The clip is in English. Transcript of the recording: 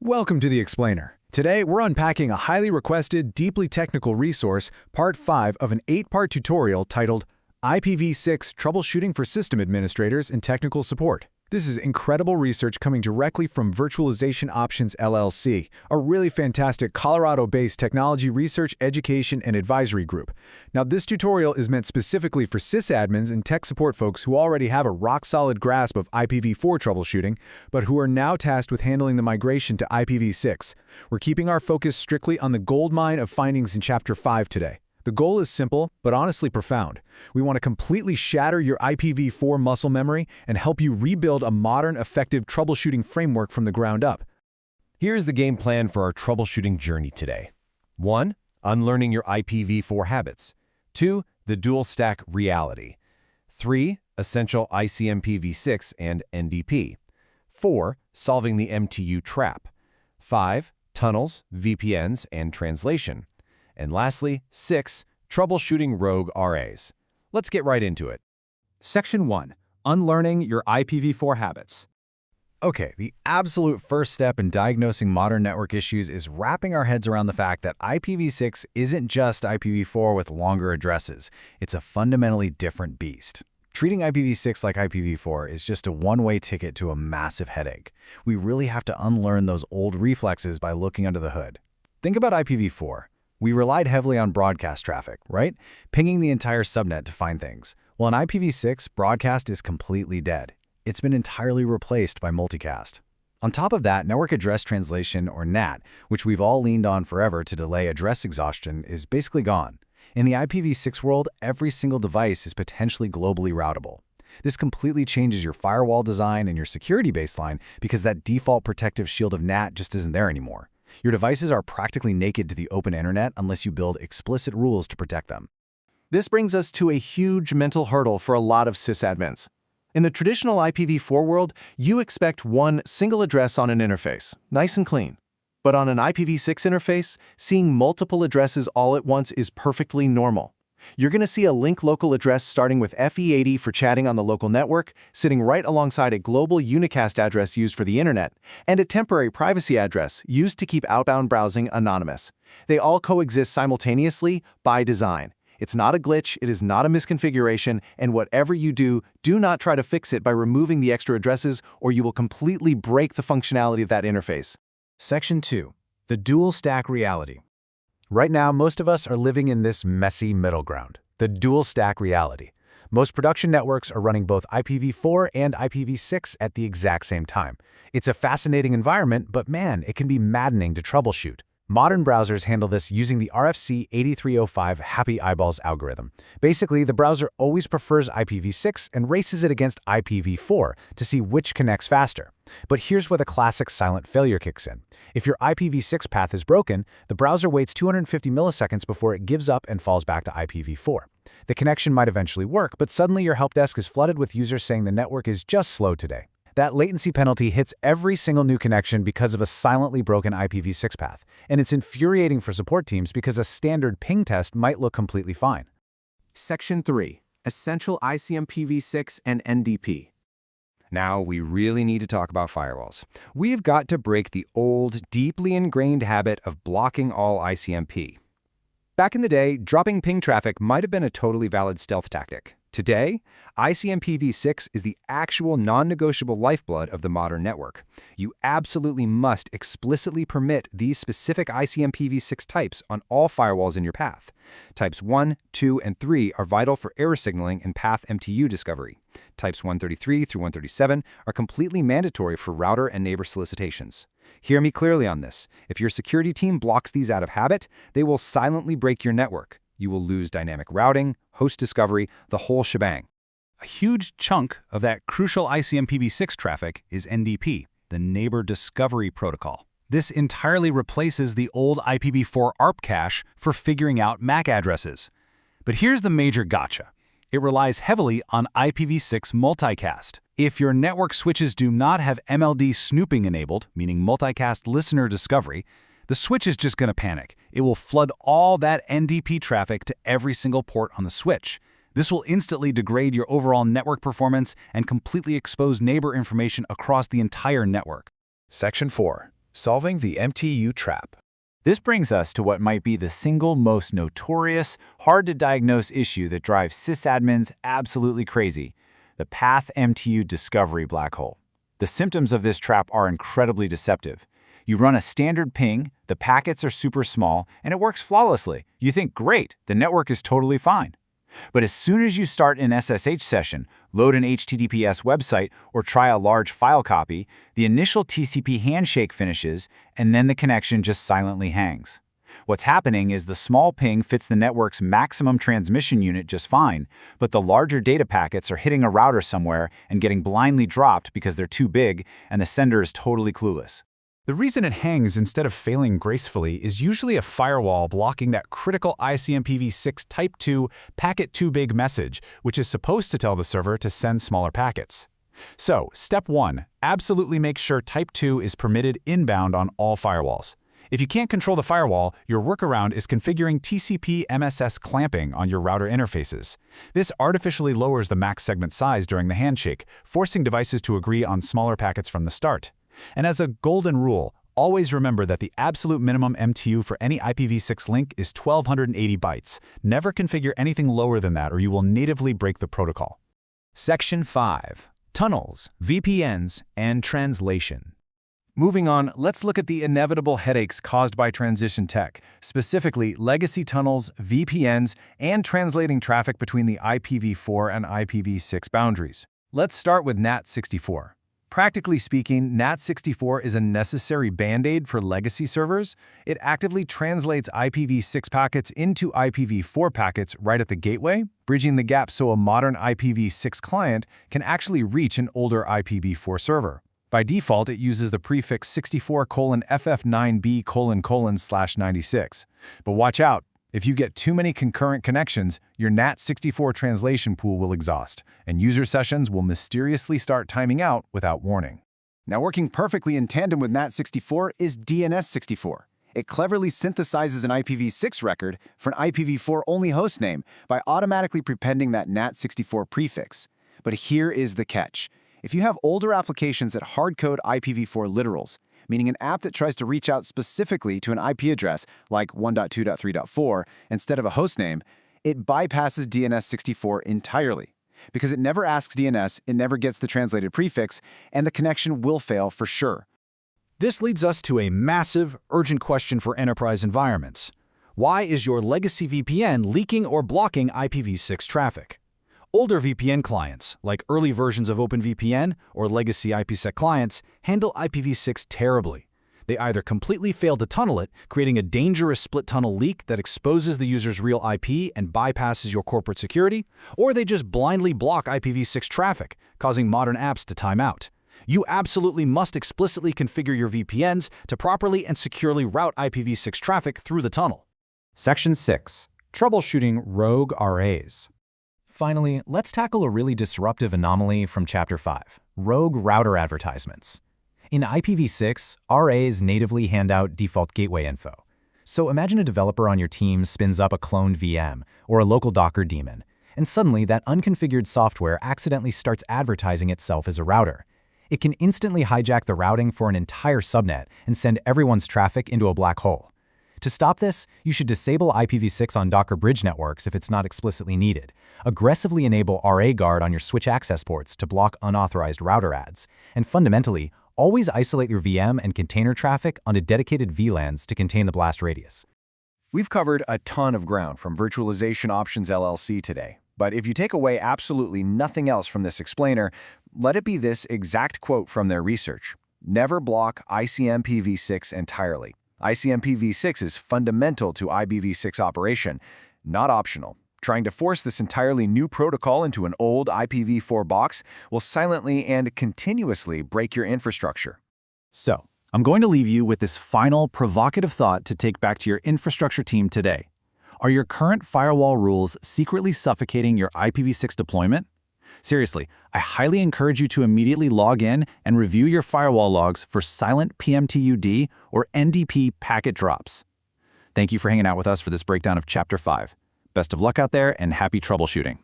Welcome to the Explainer. Today, we're unpacking a highly requested, deeply technical resource, part 5 of an 8-part tutorial titled IPv6 Troubleshooting for System Administrators and Technical Support. This is incredible research coming directly from Virtualization Options LLC, a really fantastic Colorado-based technology research, education, and advisory group. Now, this tutorial is meant specifically for sysadmins and tech support folks who already have a rock-solid grasp of IPv4 troubleshooting, but who are now tasked with handling the migration to IPv6. We're keeping our focus strictly on the goldmine of findings in Chapter 5 today. The goal is simple, but honestly profound. We want to completely shatter your IPv4 muscle memory and help you rebuild a modern, effective troubleshooting framework from the ground up. Here's the game plan for our troubleshooting journey today. 1. Unlearning your IPv4 habits. 2. The dual stack reality. 3. Essential ICMPv6 and NDP. 4. Solving the MTU trap. 5. Tunnels, VPNs, and translation. And lastly, 6. Troubleshooting rogue RAs. Let's get right into it. Section 1. Unlearning your IPv4 habits. Okay, the absolute first step in diagnosing modern network issues is wrapping our heads around the fact that IPv6 isn't just IPv4 with longer addresses. It's a fundamentally different beast. Treating IPv6 like IPv4 is just a one-way ticket to a massive headache. We really have to unlearn those old reflexes by looking under the hood. Think about IPv4. We relied heavily on broadcast traffic, right? Pinging the entire subnet to find things. Well, in IPv6, broadcast is completely dead. It's been entirely replaced by multicast. On top of that, network address translation, or NAT, which we've all leaned on forever to delay address exhaustion, is basically gone. In the IPv6 world, every single device is potentially globally routable. This completely changes your firewall design and your security baseline because that default protective shield of NAT just isn't there anymore. Your devices are practically naked to the open internet unless you build explicit rules to protect them. This brings us to a huge mental hurdle for a lot of sysadmins. In the traditional IPv4 world, you expect one single address on an interface, nice and clean. But on an IPv6 interface, seeing multiple addresses all at once is perfectly normal. You're going to see a link local address starting with FE80 for chatting on the local network, sitting right alongside a global unicast address used for the internet, and a temporary privacy address used to keep outbound browsing anonymous. They all coexist simultaneously by design. It's not a glitch, it is not a misconfiguration, and whatever you do, do not try to fix it by removing the extra addresses or you will completely break the functionality of that interface. Section 2. The dual stack reality. Right now, most of us are living in this messy middle ground, the dual stack reality. Most production networks are running both IPv4 and IPv6 at the exact same time. It's a fascinating environment, but man, it can be maddening to troubleshoot. Modern browsers handle this using the RFC 8305 Happy Eyeballs algorithm. Basically, the browser always prefers IPv6 and races it against IPv4 to see which connects faster. But here's where the classic silent failure kicks in. If your IPv6 path is broken, the browser waits 250 milliseconds before it gives up and falls back to IPv4. The connection might eventually work, but suddenly your help desk is flooded with users saying the network is just slow today. That latency penalty hits every single new connection because of a silently broken IPv6 path, and it's infuriating for support teams because a standard ping test might look completely fine. Section 3. Essential ICMPv6 and NDP. Now, we really need to talk about firewalls. We've got to break the old, deeply ingrained habit of blocking all ICMP. Back in the day, dropping ping traffic might have been a totally valid stealth tactic. Today, ICMPv6 is the actual non-negotiable lifeblood of the modern network. You absolutely must explicitly permit these specific ICMPv6 types on all firewalls in your path. Types 1, 2, and 3 are vital for error signaling and path MTU discovery. Types 133 through 137 are completely mandatory for router and neighbor solicitations. Hear me clearly on this. If your security team blocks these out of habit, they will silently break your network. You will lose dynamic routing, host discovery, the whole shebang. A huge chunk of that crucial ICMPv6 traffic is NDP, the Neighbor Discovery Protocol. This entirely replaces the old IPv4 ARP cache for figuring out MAC addresses. But here's the major gotcha. It relies heavily on IPv6 multicast. If your network switches do not have MLD snooping enabled, meaning multicast listener discovery, the switch is just going to panic. It will flood all that NDP traffic to every single port on the switch. This will instantly degrade your overall network performance and completely expose neighbor information across the entire network. Section 4. Solving the MTU trap. This brings us to what might be the single most notorious, hard-to-diagnose issue that drives sysadmins absolutely crazy: the path MTU discovery black hole. The symptoms of this trap are incredibly deceptive. You run a standard ping, the packets are super small, and it works flawlessly. You think, great, the network is totally fine. But as soon as you start an SSH session, load an HTTPS website, or try a large file copy, the initial TCP handshake finishes, and then the connection just silently hangs. What's happening is the small ping fits the network's maximum transmission unit just fine, but the larger data packets are hitting a router somewhere and getting blindly dropped because they're too big, and the sender is totally clueless. The reason it hangs instead of failing gracefully is usually a firewall blocking that critical ICMPv6 Type 2 packet too big message, which is supposed to tell the server to send smaller packets. So, step 1, absolutely make sure Type 2 is permitted inbound on all firewalls. If you can't control the firewall, your workaround is configuring TCP MSS clamping on your router interfaces. This artificially lowers the max segment size during the handshake, forcing devices to agree on smaller packets from the start. And as a golden rule, always remember that the absolute minimum MTU for any IPv6 link is 1280 bytes. Never configure anything lower than that or you will natively break the protocol. Section 5. Tunnels, VPNs, and translation. Moving on, let's look at the inevitable headaches caused by transition tech, specifically legacy tunnels, VPNs, and translating traffic between the IPv4 and IPv6 boundaries. Let's start with NAT64. Practically speaking, NAT64 is a necessary band-aid for legacy servers. It actively translates IPv6 packets into IPv4 packets right at the gateway, bridging the gap so a modern IPv6 client can actually reach an older IPv4 server. By default, it uses the prefix 64:FF9B::/96. But watch out. If you get too many concurrent connections, your NAT64 translation pool will exhaust, and user sessions will mysteriously start timing out without warning. Now, working perfectly in tandem with NAT64 is DNS64. It cleverly synthesizes an IPv6 record for an IPv4-only hostname by automatically prepending that NAT64 prefix. But here is the catch. If you have older applications that hardcode IPv4 literals, meaning an app that tries to reach out specifically to an IP address like 1.2.3.4 instead of a hostname, it bypasses DNS64 entirely. Because it never asks DNS, it never gets the translated prefix, and the connection will fail for sure. This leads us to a massive, urgent question for enterprise environments. Why is your legacy VPN leaking or blocking IPv6 traffic? Older VPN clients, like early versions of OpenVPN or legacy IPsec clients, handle IPv6 terribly. They either completely fail to tunnel it, creating a dangerous split-tunnel leak that exposes the user's real IP and bypasses your corporate security, or they just blindly block IPv6 traffic, causing modern apps to time out. You absolutely must explicitly configure your VPNs to properly and securely route IPv6 traffic through the tunnel. Section 6. Troubleshooting rogue RAs. Finally, let's tackle a really disruptive anomaly from Chapter 5, rogue router advertisements. In IPv6, RAs natively hand out default gateway info. So imagine a developer on your team spins up a cloned VM or a local Docker daemon, and suddenly that unconfigured software accidentally starts advertising itself as a router. It can instantly hijack the routing for an entire subnet and send everyone's traffic into a black hole. To stop this, you should disable IPv6 on Docker bridge networks if it's not explicitly needed, aggressively enable RA guard on your switch access ports to block unauthorized router ads, and fundamentally, always isolate your VM and container traffic onto dedicated VLANs to contain the blast radius. We've covered a ton of ground from Virtualization Options LLC today, but if you take away absolutely nothing else from this explainer, let it be this exact quote from their research: never block ICMPv6 entirely. ICMPv6 is fundamental to IPv6 operation, not optional. Trying to force this entirely new protocol into an old IPv4 box will silently and continuously break your infrastructure. So, I'm going to leave you with this final provocative thought to take back to your infrastructure team today. Are your current firewall rules secretly suffocating your IPv6 deployment? Seriously, I highly encourage you to immediately log in and review your firewall logs for silent PMTUD or NDP packet drops. Thank you for hanging out with us for this breakdown of Chapter 5. Best of luck out there and happy troubleshooting.